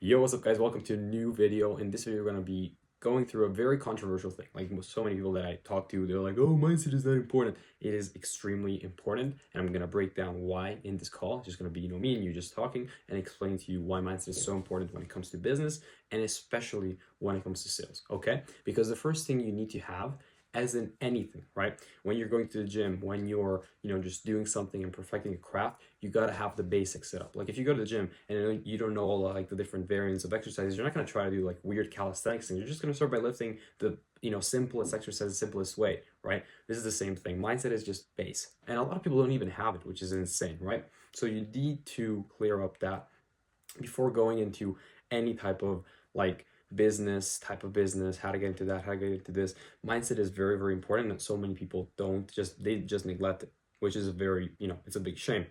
Yo, what's up guys? Welcome to a new video. In this video, we're going to be going through a very controversial thing. Like so many people that I talk to, they're like, oh, mindset is that important. It is extremely important. And I'm going to break down why in this call. It's just going to be, me and you just talking and explaining to you why mindset is so important when it comes to business and especially when it comes to sales. Okay? Because the first thing you need to have, as in anything, right? When you're going to the gym, when you're, just doing something and perfecting a craft, you got to have the basics set up. Like if you go to the gym and you don't know all like the different variants of exercises, you're not going to try to do like weird calisthenics things. You're just going to start by lifting the, simplest exercise, the simplest way, right? This is the same thing. Mindset is just base. And a lot of people don't even have it, which is insane, right? So you need to clear up that before going into any type of like type of business, how to get into that, how to get into this. Mindset is very, very important, and so many people they just neglect it, which is a very, it's a big shame.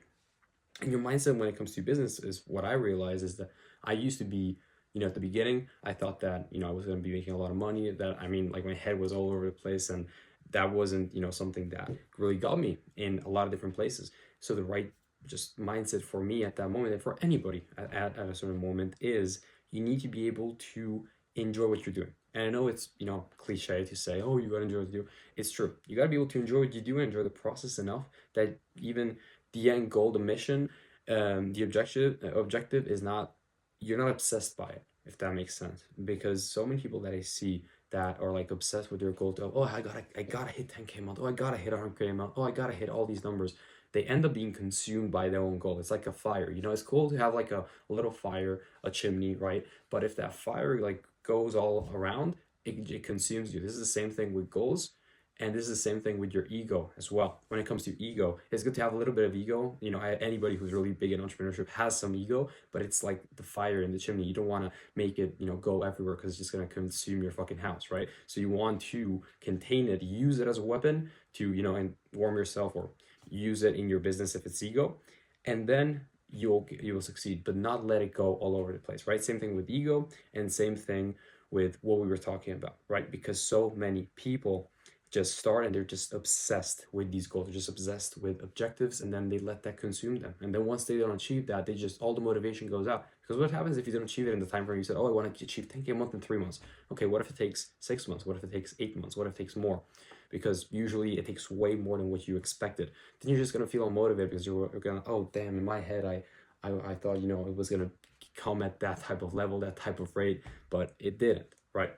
And your mindset when it comes to business is what I realize is that I used to be, at the beginning, I thought that, I was going to be making a lot of money, that, like my head was all over the place, and that wasn't, something that really got me in a lot of different places. So the right just mindset for me at that moment, and for anybody at a certain moment, is you need to be able to enjoy what you're doing. And I know it's, cliche to say, oh, you gotta enjoy what you do. It's true. You gotta be able to enjoy what you do and enjoy the process enough that even the end goal, the mission, the objective is not, you're not obsessed by it, if that makes sense. Because so many people that I see that are like obsessed with their goal to, oh, I gotta hit 10K a month, oh, I gotta hit 100K a month, oh, I gotta hit all these numbers. They end up being consumed by their own goal. It's like a fire. It's cool to have like a little fire, a chimney, right? But if that fire like goes all around, it consumes you. This is the same thing with goals. And this is the same thing with your ego as well. When it comes to ego, it's good to have a little bit of ego. Anybody who's really big in entrepreneurship has some ego, but it's like the fire in the chimney. You don't want to make it, go everywhere because it's just going to consume your fucking house, right? So you want to contain it, use it as a weapon to, and warm yourself, or use it in your business if it's ego. And then you will succeed, but not let it go all over the place, right? Same thing with ego, and same thing with what we were talking about, right? Because so many people just start and they're just obsessed with these goals. They're just obsessed with objectives, and then they let that consume them. And then once they don't achieve that, they just, all the motivation goes out. Because what happens if you don't achieve it in the time frame you said, oh, I want to achieve 10K a month in 3 months. Okay, what if it takes 6 months? What if it takes 8 months? What if it takes more? Because usually it takes way more than what you expected. Then you're just gonna feel unmotivated because you're gonna, oh damn, in my head I thought, it was gonna come at that type of level, that type of rate, but it didn't, right?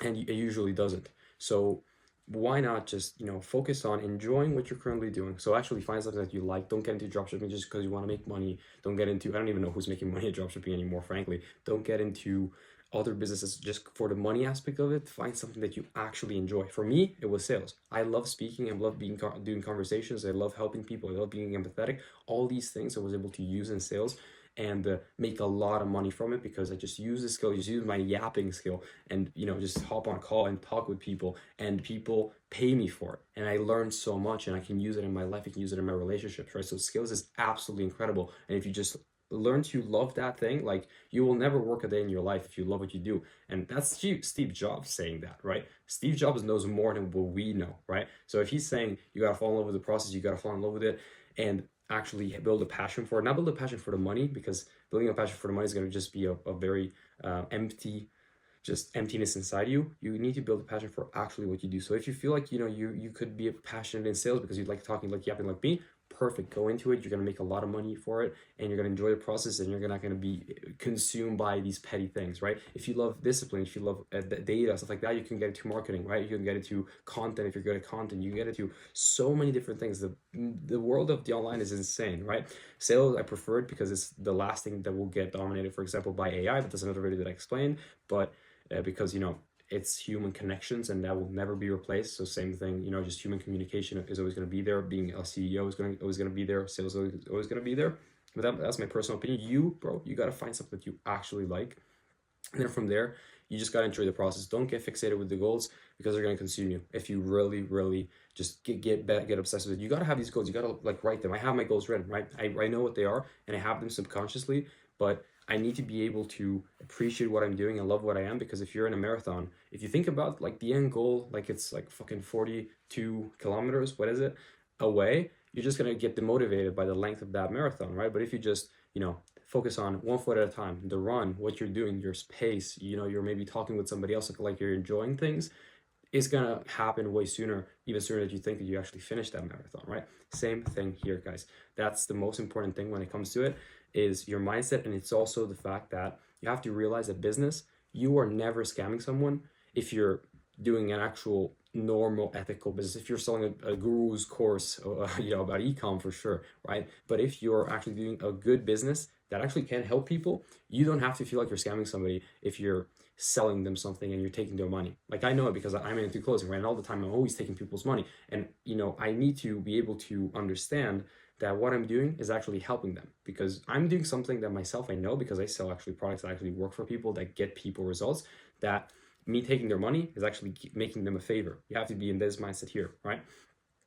And it usually doesn't. So why not just, focus on enjoying what you're currently doing? So actually find something that you like. Don't get into dropshipping just because you want to make money. Don't get into, I don't even know who's making money at dropshipping anymore, frankly. Don't get into other businesses just for the money aspect of it. Find something that you actually enjoy. For me, it was sales. I love speaking. I love doing conversations. I love helping people. I love being empathetic. All these things I was able to use in sales and make a lot of money from it, because I just use the skill, just use my yapping skill, and just hop on a call and talk with people, and people pay me for it. And I learned so much, and I can use it in my life, I can use it in my relationships, right? So skills is absolutely incredible. And if you just learn to love that thing, like, you will never work a day in your life if you love what you do. And that's Steve Jobs saying that, right? Steve Jobs knows more than what we know, right? So if he's saying you gotta fall in love with the process, you gotta fall in love with it, and actually build a passion for it, not build a passion for the money, because building a passion for the money is going to just be a very empty, just emptiness inside you. You need to build a passion for actually what you do. So if you feel like you could be passionate in sales because you like talking, like yapping like me, perfect, go into it. You're going to make a lot of money for it, and you're going to enjoy the process, and you're not going to be consumed by these petty things, right? If you love discipline, if you love data, stuff like that, you can get into marketing, right? You can get into content. If you're good at content, you can get into so many different things. The world of the online is insane, right? Sales, I prefer it because it's the last thing that will get dominated, for example, by AI, but that's another video that I explained. But because it's human connections, and that will never be replaced. So same thing, just human communication is always going to be there. Being a CEO is always going to be there. Sales is always going to be there. But that's my personal opinion. You got to find something that you actually like. And then from there, you just got to enjoy the process. Don't get fixated with the goals, because they're going to consume you. If you really, really just get obsessed with it, you got to have these goals. You got to like write them. I have my goals written, right? I know what they are, and I have them subconsciously, but I need to be able to appreciate what I'm doing and love what I am. Because if you're in a marathon, if you think about like the end goal, like it's like fucking 42 kilometers, what is it, away, you're just going to get demotivated by the length of that marathon, right? But if you just, focus on one foot at a time. The run, what you're doing, your pace, you're maybe talking with somebody else, like you're enjoying things, is gonna happen way sooner, even sooner than you think that you actually finish that marathon, right? Same thing here, guys. That's the most important thing when it comes to it, is your mindset. And it's also the fact that you have to realize that business, you are never scamming someone if you're doing an actual normal ethical business. If you're selling a guru's course, about ecom, for sure, right? But if you're actually doing a good business that actually can help people, you don't have to feel like you're scamming somebody if you're selling them something and you're taking their money. Like, I know it because I'm into closing, right? And all the time I'm always taking people's money. And I need to be able to understand that what I'm doing is actually helping them, because I'm doing something that myself I know, because I sell actually products that actually work for people, that get people results, that me taking their money is actually making them a favor. You have to be in this mindset here, right?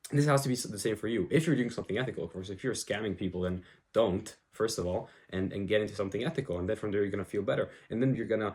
And this has to be the same for you. If you're doing something ethical, of course. If you're scamming people, then don't, first of all, and get into something ethical. And then from there, you're going to feel better. And then you're going to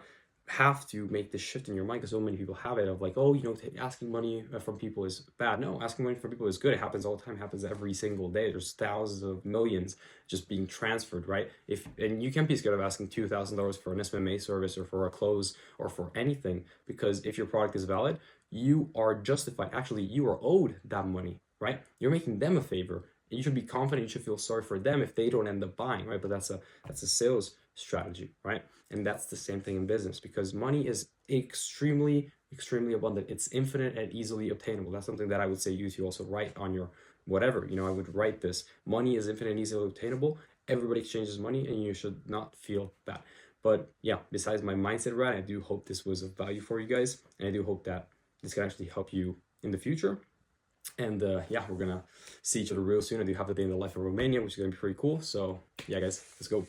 have to make this shift in your mind, because so many people have it of like, oh, asking money from people is bad. No, asking money from people is good. It happens all the time. It happens every single day. There's thousands of millions just being transferred, right? And you can't be scared of asking $2,000 for an SMA service, or for a close, or for anything, because if your product is valid, you are justified. Actually, you are owed that money, right? You're making them a favor. You should be confident. You should feel sorry for them if they don't end up buying, right? But that's a sales strategy, right? And that's the same thing in business, because money is extremely, extremely abundant. It's infinite and easily obtainable. That's something that I would say you to also write on your whatever. I would write this: money is infinite and easily obtainable. Everybody exchanges money, and you should not feel bad. But yeah, besides my mindset, right, I do hope this was of value for you guys, and I do hope that this can actually help you in the future. And yeah, we're gonna see each other real soon. I do have the day in the life of Romania, which is gonna be pretty cool. So yeah, guys, let's go.